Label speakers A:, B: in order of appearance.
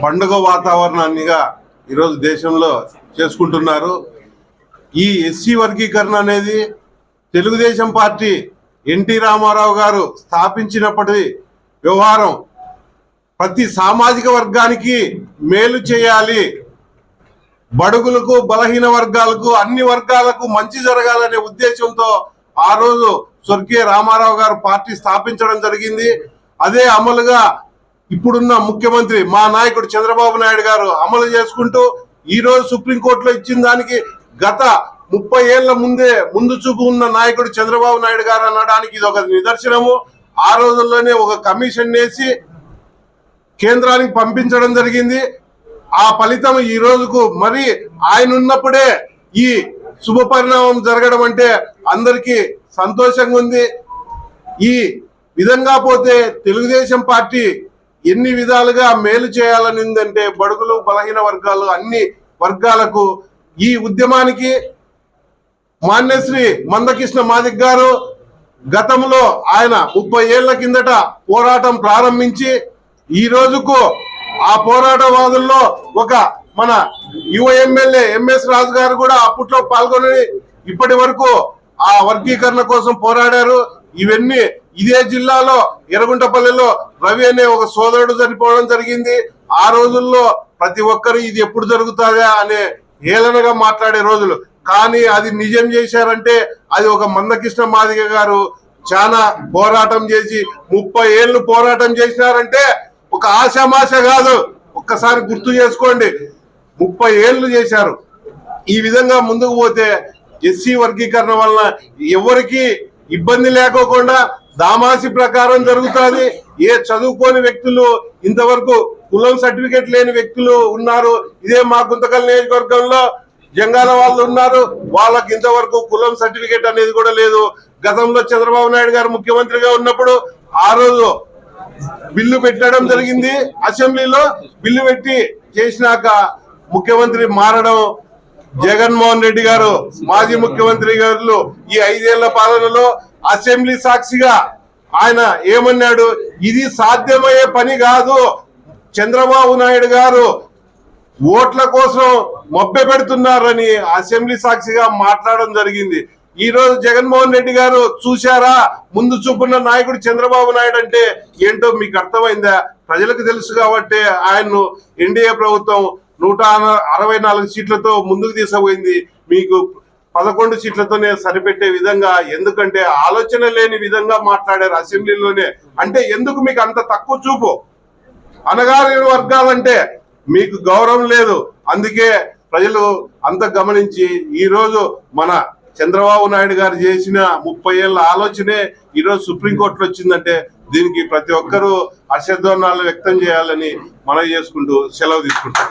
A: పండుగ వాతావరణాన్నిగా ఈరోజు దేశంలో చేసుకుంటున్నారు. ఈ ఎస్సీ వర్గీకరణ అనేది తెలుగుదేశం పార్టీ ఎన్టీ రామారావు గారు స్థాపించినప్పటి వ్యవహారం. ప్రతి సామాజిక వర్గానికి మేలు చేయాలి, బడుగులకు బలహీన వర్గాలకు అన్ని వర్గాలకు మంచి జరగాలనే ఉద్దేశంతో ఆ రోజు స్వర్గీయ రామారావు గారు పార్టీ స్థాపించడం జరిగింది. అదే అమలుగా ఇప్పుడున్న ముఖ్యమంత్రి మా నాయకుడు చంద్రబాబు నాయుడు గారు అమలు చేసుకుంటూ ఈ రోజు సుప్రీంకోర్టులో ఇచ్చిన దానికి గత 30 ఏళ్ల ముందు చూపు ఉన్న నాయకుడు చంద్రబాబు నాయుడు గారు అనడానికి ఇది ఒక నిదర్శనము. ఆ రోజుల్లోనే ఒక కమిషన్ వేసి కేంద్రానికి పంపించడం జరిగింది. ఆ ఫలితం ఈ రోజుకు మరి ఆయన ఉన్నప్పుడే ఈ శుభ పరిణామం జరగడం అంటే అందరికీ సంతోషంగా ఉంది. ఈ విధంగా పోతే తెలుగుదేశం పార్టీ ఎన్ని విధాలుగా మేలు చేయాలని ఉందంటే బడుగులు బలహీన వర్గాలు అన్ని వర్గాలకు ఈ ఉద్యమానికి మాన్యశ్రీ మందకృష్ణ మాదిక్ గారు గతంలో ఆయన 30 ఏళ్ల కిందట పోరాటం ప్రారంభించి ఈ రోజుకు ఆ పోరాటవాదుల్లో ఒక మన యువ ఎమ్మెల్యే ఎంఎస్ రాజు గారు కూడా అప్పట్లో పాల్గొని ఇప్పటి వరకు ఆ వర్గీకరణ కోసం పోరాడారు. ఇవన్నీ ఇదే జిల్లాలో ఎర్రగుంటపల్లిలో రవి అనే ఒక సోదరుడు చనిపోవడం జరిగింది. ఆ రోజుల్లో ప్రతి ఒక్కరు ఇది ఎప్పుడు జరుగుతుందా అనే హేళనగా మాట్లాడే రోజులు. కానీ అది నిజం చేశారంటే అది ఒక మందకృష్ణ మాదిగ గారు చాలా పోరాటం చేసి 30 ఏళ్ళు పోరాటం చేసినారంటే ఒక ఆశామాష కాదు. ఒక్కసారి గుర్తు చేసుకోండి, 30 ఏళ్ళు చేశారు. ఈ విధంగా ముందుకు పోతే ఎస్సీ వర్గీకరణ వలన ఎవరికి ఇబ్బంది లేకోకుండా దామాసి ప్రకారం జరుగుతుంది. ఏ చదువుకోని వ్యక్తులు ఇంతవరకు కులం సర్టిఫికేట్ లేని వ్యక్తులు ఉన్నారు. ఇదే మా గుంతకల్ నియోజకవర్గంలో జంగాల వాళ్ళు ఉన్నారు, వాళ్ళకి ఇంతవరకు కులం సర్టిఫికేట్ అనేది కూడా లేదు. గతంలో చంద్రబాబు నాయుడు గారు ముఖ్యమంత్రిగా ఉన్నప్పుడు ఆ రోజు బిల్లు పెట్టడం జరిగింది. అసెంబ్లీలో బిల్లు పెట్టి చేసినాక ముఖ్యమంత్రి మారడం జగన్మోహన్ రెడ్డి గారు మాజీ ముఖ్యమంత్రి గారు ఈ 5 ఏళ్ల పాలనలో అసెంబ్లీ సాక్షిగా ఆయన ఏమన్నాడు, ఇది సాధ్యమయ్యే పని కాదు, చంద్రబాబు నాయుడు గారు ఓట్ల కోసం మభ్య పెడుతున్నారని అసెంబ్లీ సాక్షిగా మాట్లాడడం జరిగింది. ఈ రోజు జగన్మోహన్ రెడ్డి గారు చూశారా, ముందు చూపున్న నాయకుడు చంద్రబాబు నాయుడు అంటే ఏంటో మీకు అర్థమైందా? ప్రజలకు తెలుసు కాబట్టి ఆయన్ను ఎన్డీఏ ప్రభుత్వం 164 సీట్లతో ముందుకు తీసుకుపోయింది. మీకు 11 సీట్లతోనే సరిపెట్టే విధంగా, ఎందుకంటే ఆలోచన లేని విధంగా మాట్లాడారు అసెంబ్లీలోనే. అంటే ఎందుకు మీకు అంత తక్కువ చూపు? అనగారిన వర్గాలంటే మీకు గౌరవం లేదు. అందుకే ప్రజలు అంత గమనించి ఈ రోజు మన చంద్రబాబు నాయుడు గారు చేసిన 30 ఏళ్ల ఆలోచనే ఈరోజు సుప్రీంకోర్టులో వచ్చిందంటే దీనికి ప్రతి ఒక్కరూ హర్షధ్వానాలు వ్యక్తం చేయాలని మనవి చేసుకుంటూ సెలవు తీసుకుంటాం.